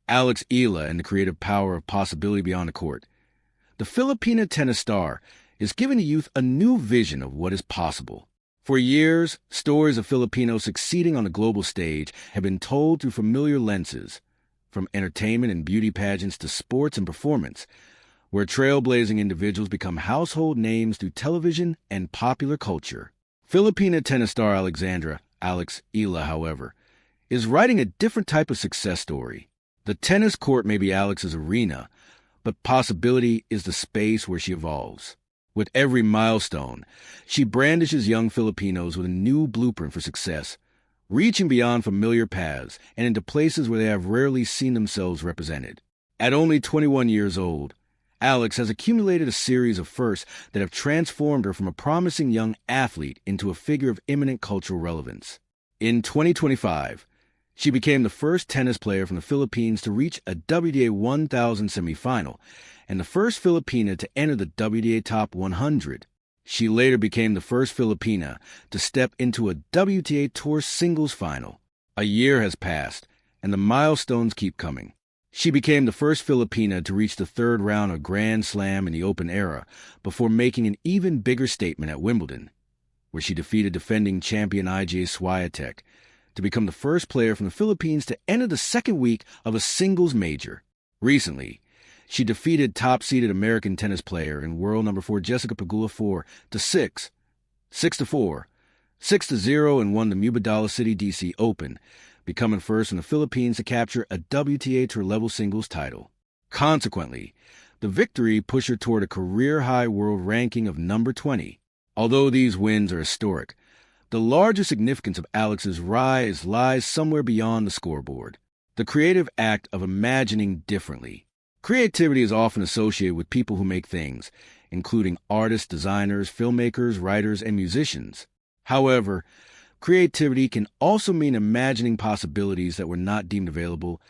Eala and the creative power of possibility beyond the court. The Filipina tennis star is giving the youth a new vision of what is possible. For years, stories of Filipinos succeeding on the global stage have been told through familiar lenses, from entertainment and beauty pageants to sports and performance, where trailblazing individuals become household names through television and popular culture. Filipina tennis star Alexandra, Eala, however, is writing a different type of success story. The tennis court may be Alex's arena, but possibility is the space where she evolves. With every milestone, she brandishes young Filipinos with a new blueprint for success, reaching beyond familiar paths and into places where they have rarely seen themselves represented. At only 21 years old, Alex has accumulated a series of firsts that have transformed her from a promising young athlete into a figure of imminent cultural relevance. In 2025, she became the first tennis player from the Philippines to reach a WTA 1000 semifinal and the first Filipina to enter the WTA Top 100. She later became the first Filipina to step into a WTA Tour singles final. A year has passed, and the milestones keep coming. She became the first Filipina to reach the third round of Grand Slam in the Open era before making an even bigger statement at Wimbledon, where she defeated defending champion Iga Swiatek to become the first player from the Philippines to enter the second week of a singles major. Recently, she defeated top-seeded American tennis player and world number 4 Jessica Pegula 4-6, 6-4, 6-0, and won the Mubadala City DC Open, becoming first in the Philippines to capture a WTA Tour level singles title. Consequently, the victory pushed her toward a career-high world ranking of number 20. Although these wins are historic, the larger significance of Alex's rise lies somewhere beyond the scoreboard. The creative act of imagining differently. Creativity is often associated with people who make things, including artists, designers, filmmakers, writers, and musicians. However, creativity can also mean imagining possibilities that were not deemed available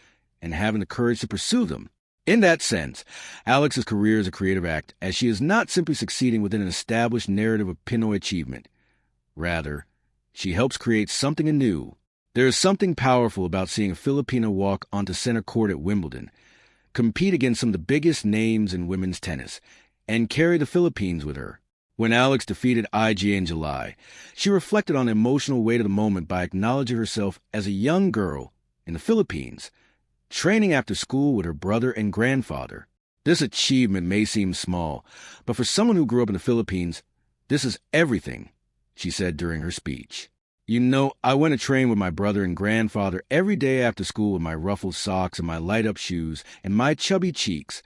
and having the courage to pursue them. In that sense, Alex's career is a creative act, as she is not simply succeeding within an established narrative of Pinoy achievement. Rather, she helps create something anew. There is something powerful about seeing a Filipina walk onto center court at Wimbledon, compete against some of the biggest names in women's tennis, and carry the Philippines with her. When Alex defeated Iga in July, she reflected on the emotional weight of the moment by acknowledging herself as a young girl in the Philippines, training after school with her brother and grandfather. This achievement may seem small, but for someone who grew up in the Philippines, this is everything, she said during her speech. You know, I went to train with my brother and grandfather every day after school with my ruffled socks and my light-up shoes and my chubby cheeks.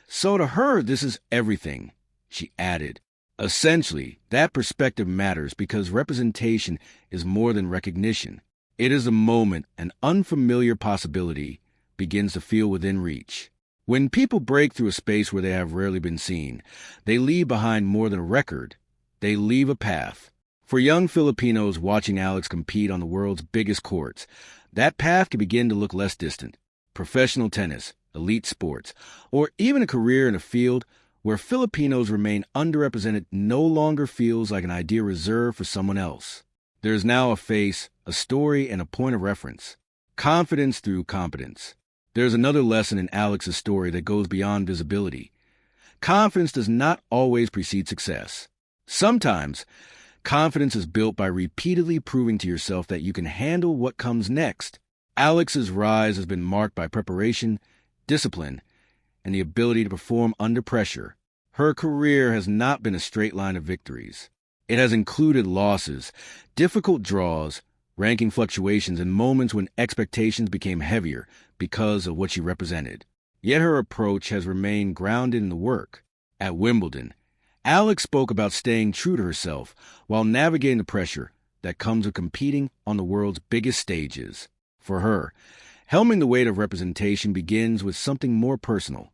So to her, this is everything, she added. Essentially, that perspective matters because representation is more than recognition. It is a moment an unfamiliar possibility begins to feel within reach. When people break through a space where they have rarely been seen, they leave behind more than a record. They leave a path. For young Filipinos watching Alex compete on the world's biggest courts, that path can begin to look less distant. Professional tennis, elite sports, or even a career in a field where Filipinos remain underrepresented no longer feels like an idea reserved for someone else. There is now a face, a story, and a point of reference. Confidence through competence. There is another lesson in Alex's story that goes beyond visibility. Confidence does not always precede success. Sometimes, confidence is built by repeatedly proving to yourself that you can handle what comes next. Alex's rise has been marked by preparation, discipline, and the ability to perform under pressure. Her career has not been a straight line of victories. It has included losses, difficult draws, ranking fluctuations, and moments when expectations became heavier because of what she represented. Yet her approach has remained grounded in the work. At Wimbledon, Alex spoke about staying true to herself while navigating the pressure that comes with competing on the world's biggest stages. For her, helming the weight of representation begins with something more personal,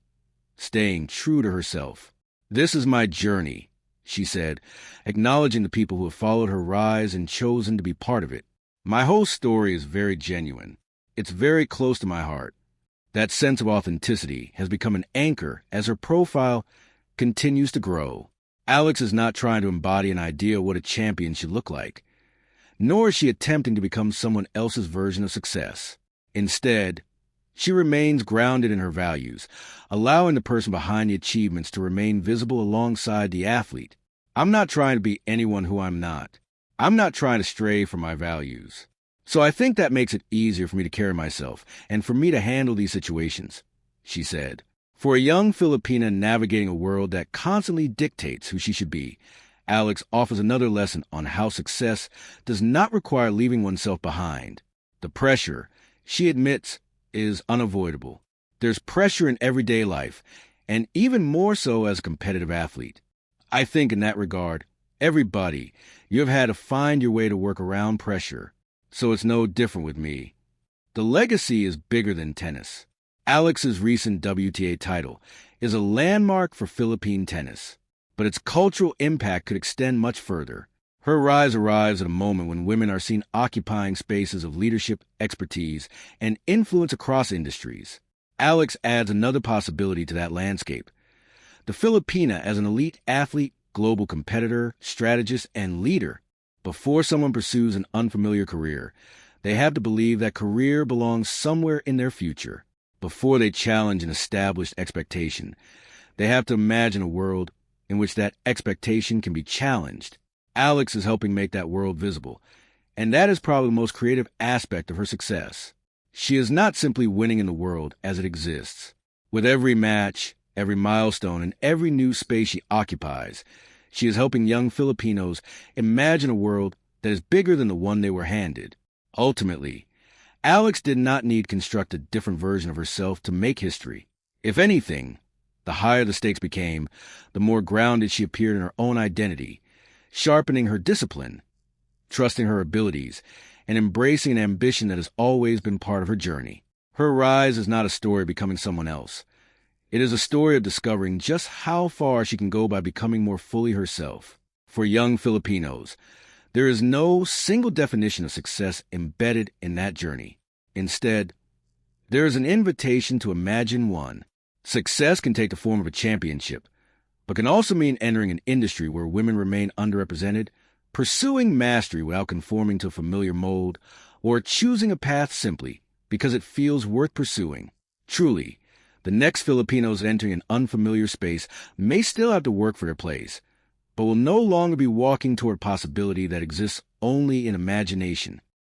staying true to herself. This is my journey, she said, acknowledging the people who have followed her rise and chosen to be part of it. My whole story is very genuine. It's very close to my heart. That sense of authenticity has become an anchor as her profile continues to grow. Alex is not trying to embody an idea of what a champion should look like, nor is she attempting to become someone else's version of success. Instead, She remains grounded in her values, allowing the person behind the achievements to remain visible alongside the athlete. I'm not trying to be anyone who I'm not. I'm not trying to stray from my values. So I think that makes it easier for me to carry myself and for me to handle these situations, she said. For a young Filipina navigating a world that constantly dictates who she should be, Alex offers another lesson on how success does not require leaving oneself behind. The pressure, she admits, is unavoidable. There's pressure in everyday life, and even more so as a competitive athlete. I think in that regard, everybody, you have had to find your way to work around pressure, so it's no different with me. The legacy is bigger than tennis. Alex's recent WTA title is a landmark for Philippine tennis, but its cultural impact could extend much further. Her rise arrives at a moment when women are seen occupying spaces of leadership, expertise, and influence across industries. Alex adds another possibility to that landscape. The Filipina as an elite athlete, global competitor, strategist, and leader. Before someone pursues an unfamiliar career, they have to believe that career belongs somewhere in their future. Before they challenge an established expectation, they have to imagine a world in which that expectation can be challenged. Alex is helping make that world visible, and that is probably the most creative aspect of her success. She is not simply winning in the world as it exists. With every match, every milestone, and every new space she occupies, she is helping young Filipinos imagine a world that is bigger than the one they were handed. Ultimately, Alex did not need to construct a different version of herself to make history. If anything, the higher the stakes became, the more grounded she appeared in her own identity, sharpening her discipline, trusting her abilities, and embracing an ambition that has always been part of her journey. Her rise is not a story of becoming someone else. It is a story of discovering just how far she can go by becoming more fully herself. For young Filipinos, there is no single definition of success embedded in that journey. Instead, there is an invitation to imagine one. Success can take the form of a championship, but can also mean entering an industry where women remain underrepresented, pursuing mastery without conforming to a familiar mold, or choosing a path simply because it feels worth pursuing. Truly, the next Filipinos entering an unfamiliar space may still have to work for their place, but will no longer be walking toward a possibility that exists only in imagination.